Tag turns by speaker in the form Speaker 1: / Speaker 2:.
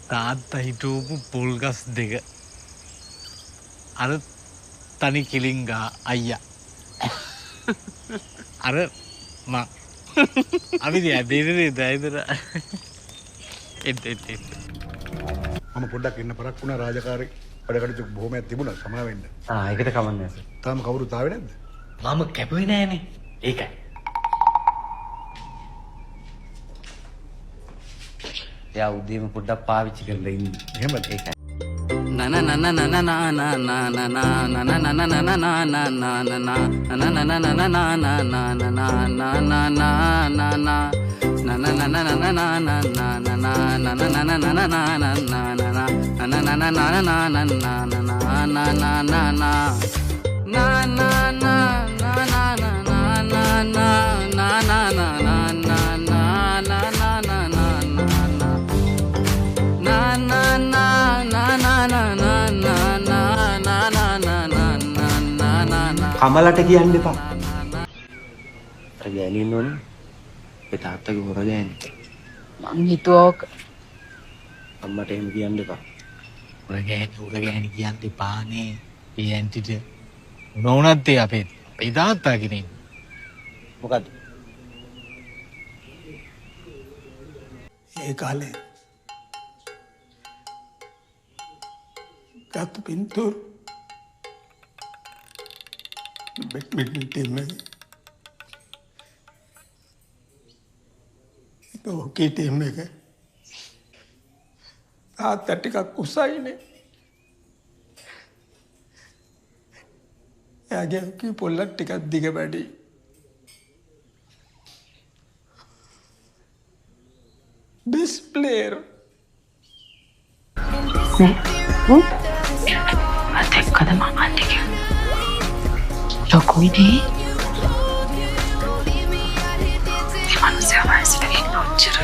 Speaker 1: තාත්තා හිටවපු පොල් ගස් දෙක. අර තනි කිලිංගා අයියා. අර මං. අපි ඇදේනේ දැයිදර.
Speaker 2: මම පොඩ්ඩක් ඉන්න පරක් වුණා රාජකාරී වැඩ කටයුතු බොහොමයක් තිබුණා සමා වෙන්න.
Speaker 3: ඒකට කමන්නේ සර්.
Speaker 2: තාම කවුරුත් ආවේ නැද්ද?
Speaker 1: මම කැපුවේ නෑනේ. ඒකයි.
Speaker 3: එයා උදේම පොඩ්ඩක් පාවිච්චි කරලා ඉන්නේ.
Speaker 2: එහෙමද?
Speaker 3: ඒකයි. කමලට කියන්න එපා. අර ගෑණි ඉන්නෝනේ. ඒ තාත්තගේ හොර ගෑණි.
Speaker 4: මං හිතුවා
Speaker 3: අම්මට එහෙම කියන්න එපා.
Speaker 1: උර ගෑණි කියන්න එපානේ. ඒ ඇන්ටිට නොවුනත් ඒ අපේ තාත්තා කෙනෙක්.
Speaker 3: මොකද්ද?
Speaker 5: ඒ කාලේ ගත්ත පින්තූර badminton team එකේ හොකී ටීම් එක තාත්තා ටිකක් උසයිනේ. එයාගේ හොකී පොල්ලක් ටිකක් දිග වැඩි. best player
Speaker 4: අතෙක්කද මං අන්තික ලොකුයිනේ මනුස්සයා වයසට ගිහින් ඔච්චර